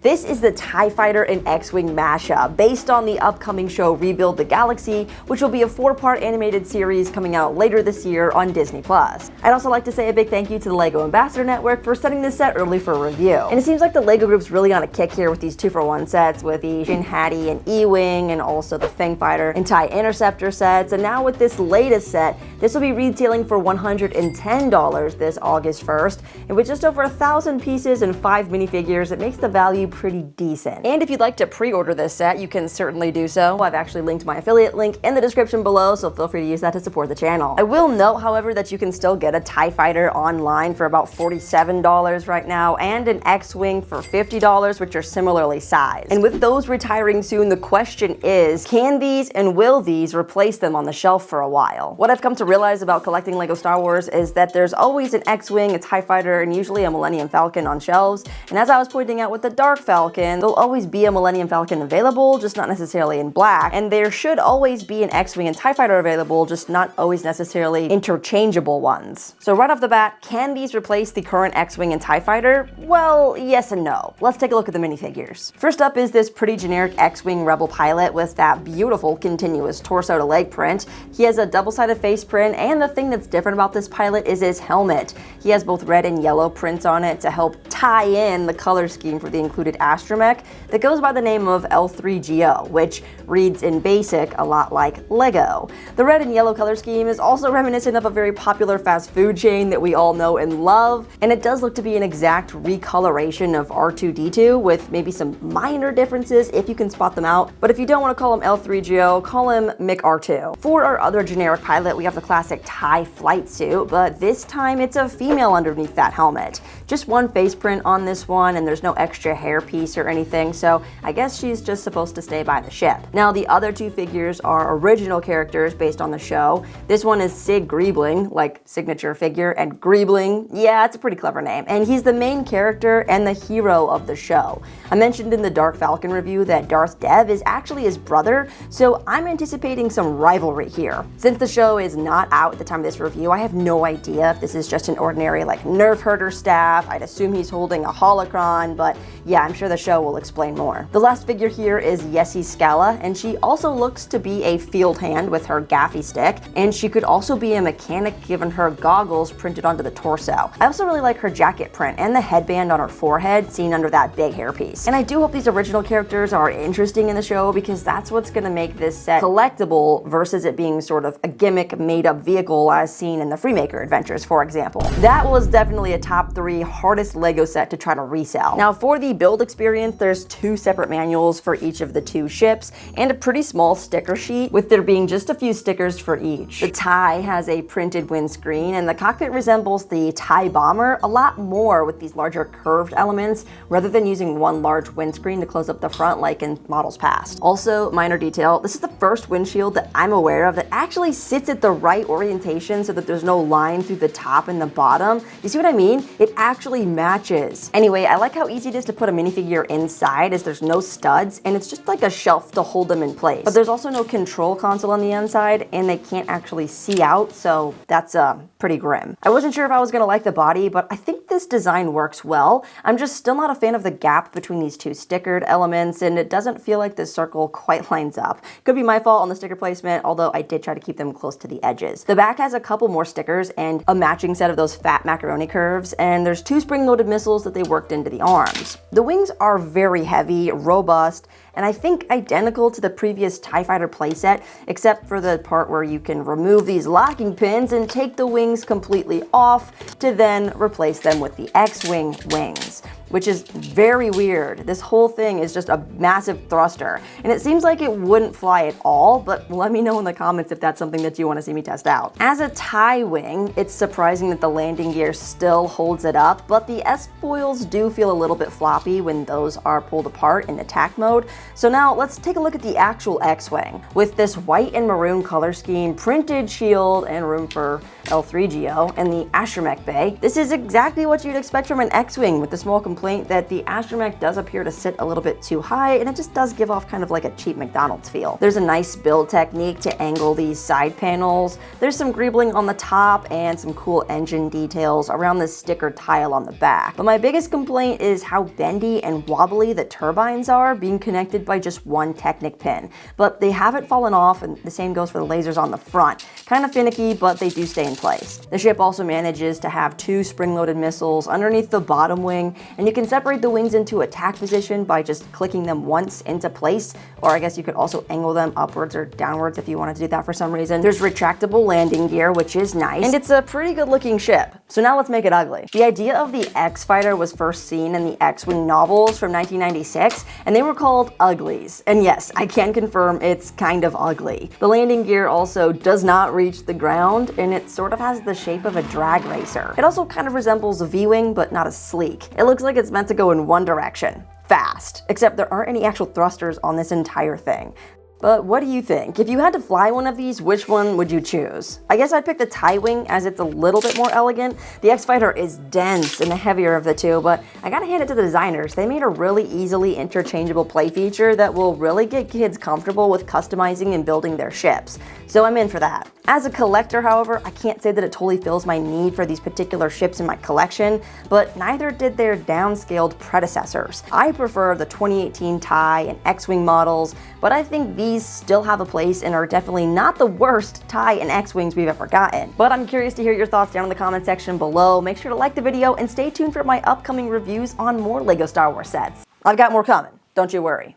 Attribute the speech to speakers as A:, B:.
A: This is the TIE Fighter and X-Wing mashup, based on the upcoming show Rebuild the Galaxy, which will be a 4-part animated series coming out later this year on Disney+. I'd also like to say a big thank you to the LEGO Ambassador Network for sending this set early for review. And it seems like the LEGO group's really on a kick here with these 2-for-1 sets, with the Shin Hati and E-Wing, and also the Fang Fighter and TIE Interceptor sets. And now with this latest set, this will be retailing for $110 this August 1st, and with just over 1,000 pieces and 5 minifigures, it makes the value pretty decent. And if you'd like to pre-order this set, you can certainly do so. I've actually linked my affiliate link in the description below, so feel free to use that to support the channel. I will note, however, that you can still get a TIE Fighter online for about $47 right now, and an X-Wing for $50, which are similarly sized. And with those retiring soon, the question is, can these and will these replace them on the shelf for a while? What I've come to realize about collecting LEGO Star Wars is that there's always an X-Wing, a TIE Fighter, and usually a Millennium Falcon on shelves. And as I was pointing out with the Dark Falcon, there'll always be a Millennium Falcon available, just not necessarily in black. And there should always be an X-Wing and TIE Fighter available, just not always necessarily interchangeable ones. So right off the bat, can these replace the current X-Wing and TIE Fighter? Well, yes and no. Let's take a look at the minifigures. First up is this pretty generic X-Wing Rebel pilot with that beautiful continuous torso to leg print. He has a double-sided face print, and the thing that's different about this pilot is his helmet. He has both red and yellow prints on it to help tie in the color scheme for the included astromech that goes by the name of L3GO, which reads in BASIC a lot like Lego. The red and yellow color scheme is also reminiscent of a very popular fast food chain that we all know and love, and it does look to be an exact recoloration of R2-D2 with maybe some minor differences if you can spot them out. But if you don't want to call him L3GO, call him MiG-R2. For our other generic pilot, we have the classic TIE flight suit, but this time it's a female underneath that helmet. Just one face print on this one, and there's no extra hairpiece or anything, so I guess she's just supposed to stay by the ship. Now, the other two figures are original characters based on the show. This one is Sig Greebling, like signature figure, and Greebling, yeah, it's a pretty clever name, and he's the main character and the hero of the show. I mentioned in the Dark Falcon review that Darth Dev is actually his brother, so I'm anticipating some rivalry here. Since the show is not out at the time of this review, I have no idea if this is just an ordinary like Nerf herder staff. I'd assume he's holding a holocron, but yeah, I'm sure the show will explain more. The last figure here is Yessi Scala, and she also looks to be a field hand with her gaffy stick, and she could also be a mechanic given her goggles printed onto the torso. I also really like her jacket print and the headband on her forehead seen under that big hairpiece. And I do hope these original characters are interesting in the show, because that's what's gonna make this set collectible versus it being sort of a gimmick made-up vehicle as seen in the Freemaker Adventures, for example. That was definitely a top 3 hardest LEGO set to try to resell. Now, for the build experience, there's 2 separate manuals for each of the 2 ships, and a pretty small sticker sheet, with there being just a few stickers for each. The TIE has a printed windscreen, and the cockpit resembles the TIE Bomber a lot more with these larger curved elements, rather than using one large windscreen to close up the front like in models past. Also, minor detail, this is the first windshield that I'm aware of that actually sits at the right orientation so that there's no line through the top and the bottom. You see what I mean? It actually matches. Anyway, I like how easy it is to put a minifigure inside, as there's no studs, and it's just like a shelf to hold them in place. But there's also no control console on the inside, and they can't actually see out, so that's pretty grim. I wasn't sure if I was gonna like the body, but I think this design works well. I'm just still not a fan of the gap between these 2 stickered elements, and it doesn't feel like this circle quite lines up. Could be my fault on the sticker placement, although I did try to keep them close to the edges. The back has a couple more stickers and a matching set of those fat macaroni curves, and there's 2 spring-loaded missiles that they worked into the arms. The wings are very heavy, robust, and I think identical to the previous TIE Fighter playset, except for the part where you can remove these locking pins and take the wings completely off to then replace them with the X-Wing wings, which is very weird. This whole thing is just a massive thruster, and it seems like it wouldn't fly at all, but let me know in the comments if that's something that you want to see me test out. As a TIE wing, it's surprising that the landing gear still holds it up, but the S-foils do feel a little bit floppy when those are pulled apart in attack mode. So now let's take a look at the actual X-Wing. With this white and maroon color scheme, printed shield, and room for L3GO, and the astromech bay, this is exactly what you'd expect from an X-Wing with the small complaint that the astromech does appear to sit a little bit too high, and it just does give off kind of like a cheap McDonald's feel. There's a nice build technique to angle these side panels. There's some greebling on the top and some cool engine details around the sticker tile on the back. But my biggest complaint is how bendy and wobbly the turbines are, being connected by just one Technic pin. But they haven't fallen off, and the same goes for the lasers on the front. Kind of finicky, but they do stay in place. The ship also manages to have 2 spring-loaded missiles underneath the bottom wing, and you can separate the wings into attack position by just clicking them once into place, or I guess you could also angle them upwards or downwards if you wanted to do that for some reason. There's retractable landing gear, which is nice, and it's a pretty good looking ship. So now let's make it ugly. The idea of the X-Fighter was first seen in the X-Wing novels from 1996, and they were called Uglies. And yes, I can confirm it's kind of ugly. The landing gear also does not reach the ground, and it sort of has the shape of a drag racer. It also kind of resembles a V-Wing, but not as sleek. It looks like it's meant to go in one direction, fast, except there aren't any actual thrusters on this entire thing. But what do you think? If you had to fly one of these, which one would you choose? I guess I'd pick the TIE Wing as it's a little bit more elegant. The X-Fighter is dense and the heavier of the two, but I gotta hand it to the designers. They made a really easily interchangeable play feature that will really get kids comfortable with customizing and building their ships. So I'm in for that. As a collector, however, I can't say that it totally fills my need for these particular ships in my collection, but neither did their downscaled predecessors. I prefer the 2018 TIE and X-Wing models, but I think these still have a place and are definitely not the worst TIE and X-Wings we've ever gotten. But I'm curious to hear your thoughts down in the comment section below. Make sure to like the video and stay tuned for my upcoming reviews on more LEGO Star Wars sets. I've got more coming, don't you worry.